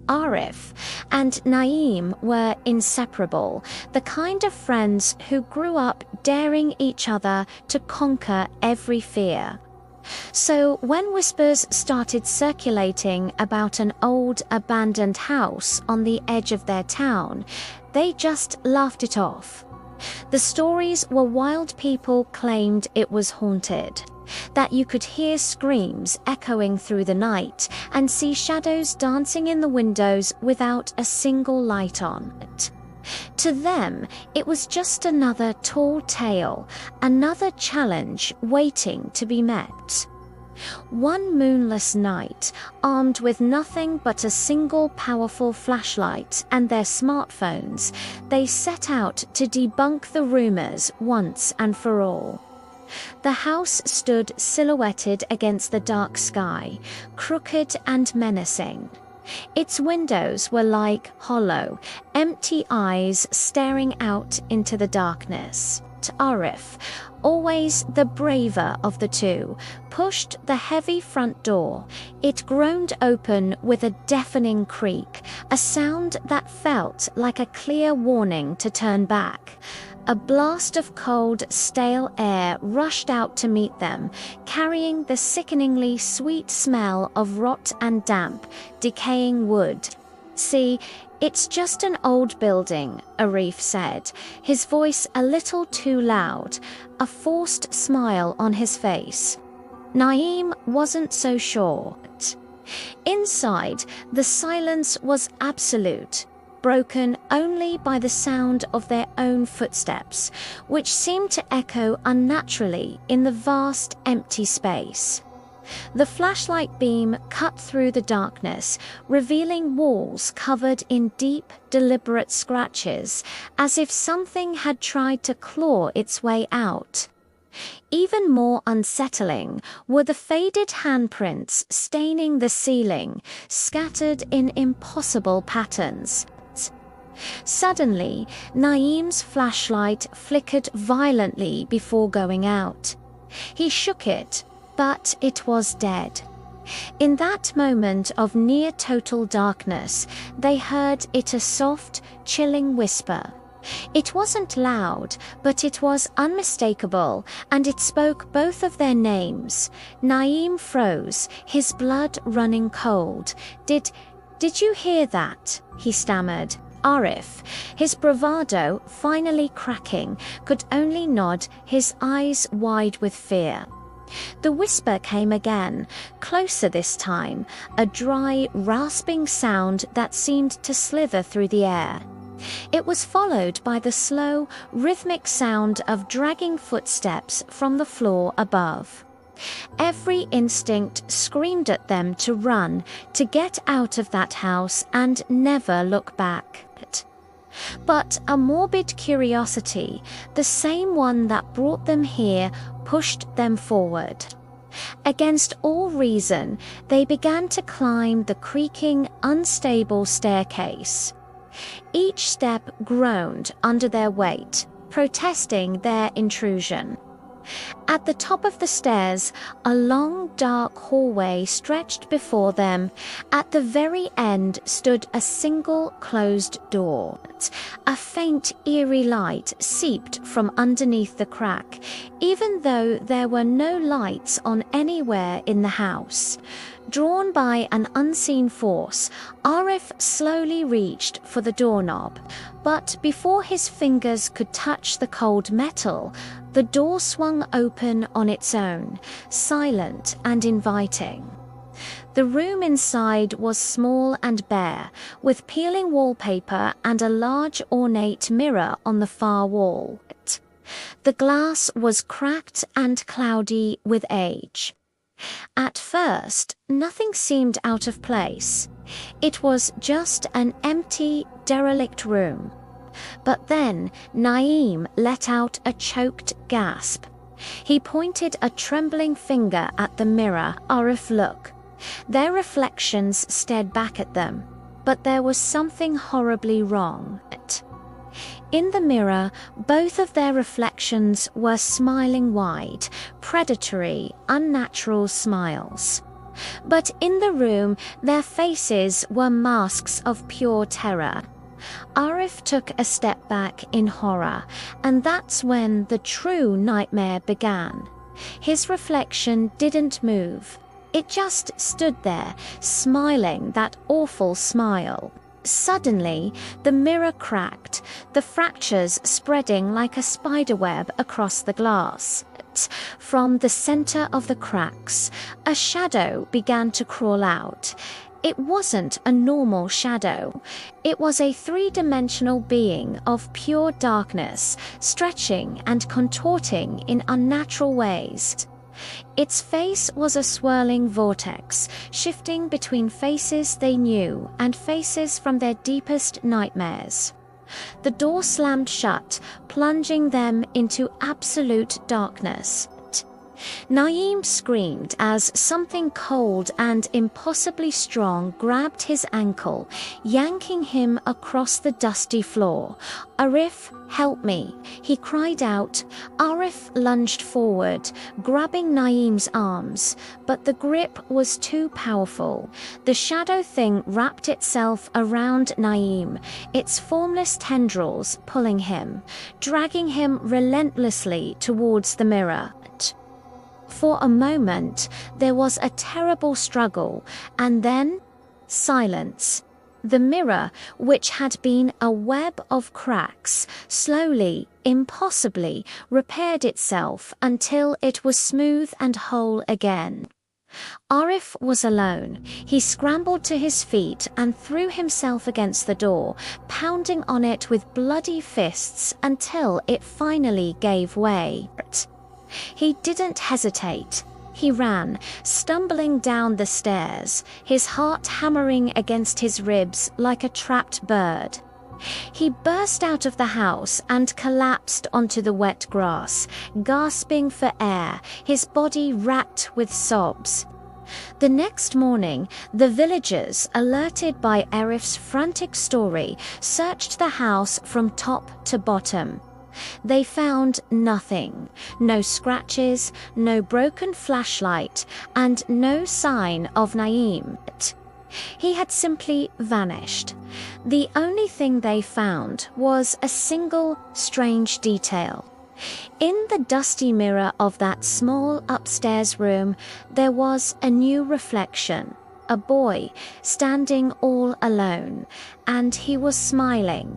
Arif and Naeem were inseparable, the kind of friends who grew up daring each other to conquer every fear. So when whispers started circulating about an old abandoned house on the edge of their town, they just laughed it off. The stories were wild people claimed it was haunted, that you could hear screams echoing through the night and see shadows dancing in the windows without a single light on it. To them, it was just another tall tale, another challenge waiting to be met. One moonless night, armed with nothing but a single powerful flashlight and their smartphones, they set out to debunk the rumors once and for all. The house stood silhouetted against the dark sky, crooked and menacing. Its windows were like hollow, empty eyes staring out into the darkness. Arif, always the braver of the two, pushed the heavy front door. It groaned open with a deafening creak, a sound that felt like a clear warning to turn back. A blast of cold, stale air rushed out to meet them, carrying the sickeningly sweet smell of rot and damp, decaying wood. "See, it's just an old building," Arif said, his voice a little too loud, a forced smile on his face. Naeem wasn't so sure. Inside, the silence was absolute, broken only by the sound of their own footsteps, which seemed to echo unnaturally in the vast, empty space. The flashlight beam cut through the darkness, revealing walls covered in deep, deliberate scratches, as if something had tried to claw its way out. Even more unsettling were the faded handprints staining the ceiling, scattered in impossible patterns. Suddenly, Naeem's flashlight flickered violently before going out. He shook it, but it was dead. In that moment of near total darkness, they heard it a soft, chilling whisper. It wasn't loud, but it was unmistakable, and it spoke both of their names. Naeem froze, his blood running cold. Did you hear that?" he stammered. Arif, his bravado finally cracking, could only nod, his eyes wide with fear. The whisper came again, closer this time, a dry, rasping sound that seemed to slither through the air. It was followed by the slow, rhythmic sound of dragging footsteps from the floor above. Every instinct screamed at them to run, to get out of that house and never look back. But a morbid curiosity, the same one that brought them here, pushed them forward. Against all reason, they began to climb the creaking, unstable staircase. Each step groaned under their weight, protesting their intrusion. At the top of the stairs, a long, dark hallway stretched before them. At the very end stood a single closed door. A faint, eerie light seeped from underneath the crack, even though there were no lights on anywhere in the house. Drawn by an unseen force, Arif slowly reached for the doorknob, but before his fingers could touch the cold metal, the door swung open on its own, silent and inviting. The room inside was small and bare, with peeling wallpaper and a large ornate mirror on the far wall. The glass was cracked and cloudy with age. At first, nothing seemed out of place. It was just an empty, derelict room. But then Naeem let out a choked gasp. He pointed a trembling finger at the mirror. Arif, look. Their reflections stared back at them, but there was something horribly wrong. In the mirror, both of their reflections were smiling wide, predatory, unnatural smiles. But in the room, their faces were masks of pure terror. Arif took a step back in horror, and that's when the true nightmare began. His reflection didn't move. It just stood there, smiling that awful smile. Suddenly, the mirror cracked, the fractures spreading like a spiderweb across the glass. From the center of the cracks, a shadow began to crawl out. It wasn't a normal shadow. It was a three-dimensional being of pure darkness, stretching and contorting in unnatural ways. Its face was a swirling vortex, shifting between faces they knew and faces from their deepest nightmares. The door slammed shut, plunging them into absolute darkness. Naeem screamed as something cold and impossibly strong grabbed his ankle, yanking him across the dusty floor. "Arif, help me," he cried out. Arif lunged forward, grabbing Naeem's arms, but the grip was too powerful. The shadow thing wrapped itself around Naeem, its formless tendrils pulling him, dragging him relentlessly towards the mirror. For a moment, there was a terrible struggle, and then silence. The mirror, which had been a web of cracks, slowly, impossibly, repaired itself until it was smooth and whole again. Arif was alone. He scrambled to his feet and threw himself against the door, pounding on it with bloody fists until it finally gave way. He didn't hesitate. He ran, stumbling down the stairs, his heart hammering against his ribs like a trapped bird. He burst out of the house and collapsed onto the wet grass, gasping for air, his body racked with sobs. The next morning, the villagers, alerted by Arif's frantic story, searched the house from top to bottom. They found nothing. No scratches, no broken flashlight, and no sign of Naeem. He had simply vanished. The only thing they found was a single strange detail. In the dusty mirror of that small upstairs room, there was a new reflection. A boy standing all alone, and he was smiling.